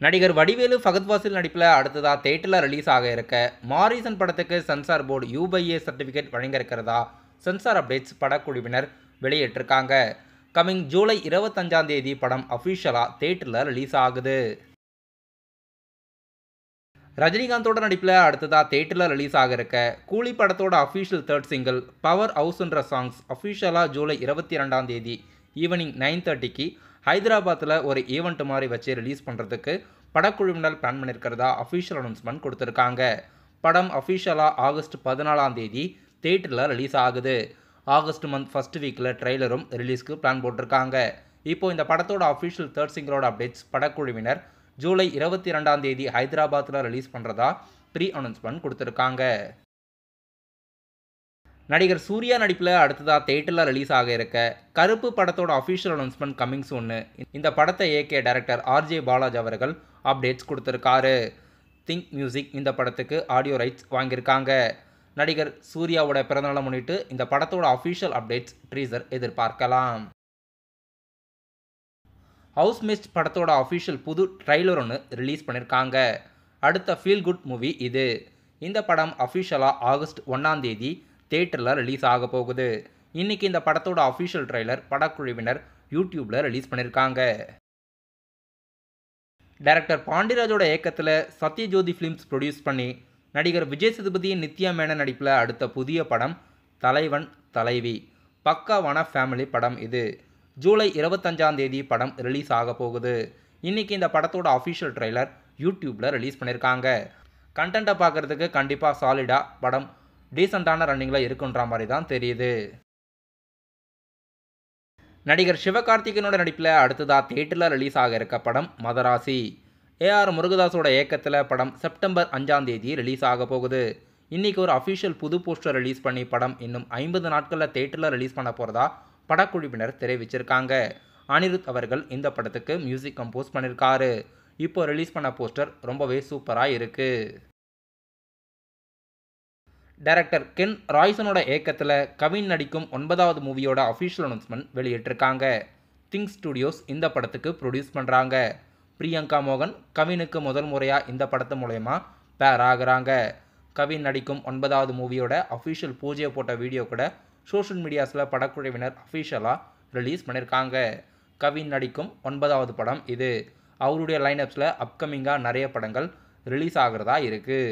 நடிகர் வடிவேலு ஃபகத் ஃபாசில் நடிப்பில் அடுத்ததா தியேட்டரில் ரிலீஸ் ஆக இருக்க மாரீசன் படத்துக்கு சென்சார் போர்டு UBA சர்டிஃபிகேட் வழங்க இருக்கிறதா சென்சார் அப்டேட்ஸ் படக்குழுவினர் வெளியிட்டிருக்காங்க. கமிங் ஜூலை 25ஆம் தேதி படம் அஃபிஷியலாக தியேட்டரில் ரிலீஸ் ஆகுது. ரஜினிகாந்தோட நடிப்பில் அடுத்ததா தியேட்டரில் ரிலீஸ் ஆக இருக்க கூலி படத்தோட அஃபிஷியல் 3rd சிங்கிள் பவர் ஹவுஸ்ன்ற சாங்ஸ் அஃபிஷியலாக ஜூலை 22ஆம் தேதி ஈவினிங் 9:30க்கு ஹைதராபாத்தில் ஒரு ஈவெண்ட் மாதிரி வச்சு ரிலீஸ் பண்ணுறதுக்கு படக்குழுவினர் பிளான் பண்ணியிருக்கிறதா அஃபிஷியல் அனௌன்ஸ்மெண்ட் கொடுத்துருக்காங்க. படம் அஃபிஷியலாக ஆகஸ்ட் 14ஆம் தேதி தியேட்டரில் ரிலீஸ் ஆகுது. ஆகஸ்ட் மந்த் ஃபர்ஸ்ட் வீக்கில் ட்ரெய்லரும் ரிலீஸ்க்கு பிளான் போட்டிருக்காங்க. இப்போ இந்த படத்தோட அஃபிஷியல் 3rd சிங்கிளோட அப்டேட்ஸ் படக்குழுவினர் ஜூலை 22ஆம் தேதி ஹைதராபாத்தில் ரிலீஸ் பண்ணுறதா ப்ரீ அனௌன்ஸ்மெண்ட் கொடுத்துருக்காங்க. நடிகர் சூர்யா நடிப்பில் அடுத்ததாக தியேட்டரில் ரிலீஸ் ஆக இருக்க கருப்பு படத்தோட அஃபிஷியல் அனௌன்ஸ்மெண்ட் கமிங் சூன்னு இந்த படத்தை இயக்கிய டைரக்டர் RJ பாலாஜி அவர்கள் அப்டேட்ஸ் கொடுத்துருக்காரு. திங்க் மியூசிக் இந்த படத்துக்கு ஆடியோ ரைட்ஸ் வாங்கியிருக்காங்க. நடிகர் சூர்யாவோட பிறந்தநாளை முன்னிட்டு இந்த படத்தோட அஃபிஷியல் அப்டேட்ஸ் ட்ரீசர் எதிர்பார்க்கலாம். ஹவுஸ் மிஸ்ட் படத்தோட அஃபிஷியல் புது ட்ரைலர் ஒன்று ரிலீஸ் பண்ணியிருக்காங்க. அடுத்த ஃபீல் குட் மூவி இது. இந்த படம் அஃபிஷியலாக ஆகஸ்ட் 1ஆம் தேதி தியேட்டரில் ரிலீஸ் ஆக போகுது. இன்னைக்கு இந்த படத்தோட அஃபிஷியல் ட்ரைலர் படக்குழுவினர் யூடியூப்பில் ரிலீஸ் பண்ணியிருக்காங்க. டைரக்டர் பாண்டிராஜோட இயக்கத்தில் சத்யஜோதி ஃபிலிம்ஸ் ப்ரொடியூஸ் பண்ணி நடிகர் விஜய் சேதுபதி நித்யா மேனன் நடிப்பில் அடுத்த புதிய படம் தலைவன் தலைவி. பக்காவான ஃபேமிலி படம் இது. ஜூலை 25ஆம் தேதி படம் ரிலீஸ் ஆக போகுது. இன்னைக்கு இந்த படத்தோட அஃபிஷியல் ட்ரைலர் யூடியூப்பில் ரிலீஸ் பண்ணியிருக்காங்க. கண்டென்ட்டை பார்க்குறதுக்கு கண்டிப்பாக சாலிடாக படம் டீசெண்டான ரன்னிங்கில் இருக்குன்ற மாதிரி தான் தெரியுது. நடிகர் சிவகார்த்திகேயனோட நடிப்பில் அடுத்ததாக தியேட்டரில் ரிலீஸ் ஆக இருக்க படம் மதராசி. AR முருகதாஸோட இயக்கத்தில் படம் செப்டம்பர் 5ஆம் தேதி ரிலீஸ் ஆக போகுது. இன்றைக்கி ஒரு அஃபிஷியல் புது போஸ்டர் ரிலீஸ் பண்ணி படம் இன்னும் 50 நாட்களில் தியேட்டரில் ரிலீஸ் பண்ண போகிறதா படக்குழுவினர் தெரிவிச்சிருக்காங்க. அனிருத் அவர்கள் இந்த படத்துக்கு மியூசிக் கம்போஸ் பண்ணியிருக்காரு. இப்போ ரிலீஸ் பண்ண போஸ்டர் ரொம்பவே சூப்பராக இருக்குது. டைரக்டர் கென் ராய்சனோட இயக்கத்தில் கவின் நடிக்கும் 9வது மூவியோட அஃபிஷியல் அனௌன்ஸ்மெண்ட் வெளியிட்டிருக்காங்க. திங்க் ஸ்டுடியோஸ் இந்த படத்துக்கு ப்ரொடியூஸ் பண்ணுறாங்க. பிரியங்கா மோகன் கவினுக்கு முதல் முறையாக இந்த படத்து மூலயமா பேர் ஆகுறாங்க. கவின் நடிக்கும் 9வது மூவியோட அஃபிஷியல் பூஜையை போட்ட வீடியோ கூட சோஷியல் மீடியாஸில் படக்குழுவினர் அஃபிஷியலாக ரிலீஸ் பண்ணியிருக்காங்க. கவின் நடிக்கும் 9வது படம் இது. அவருடைய லைனப்ஸில் அப்கமிங்காக நிறைய படங்கள் ரிலீஸ் ஆகிறதா இருக்குது.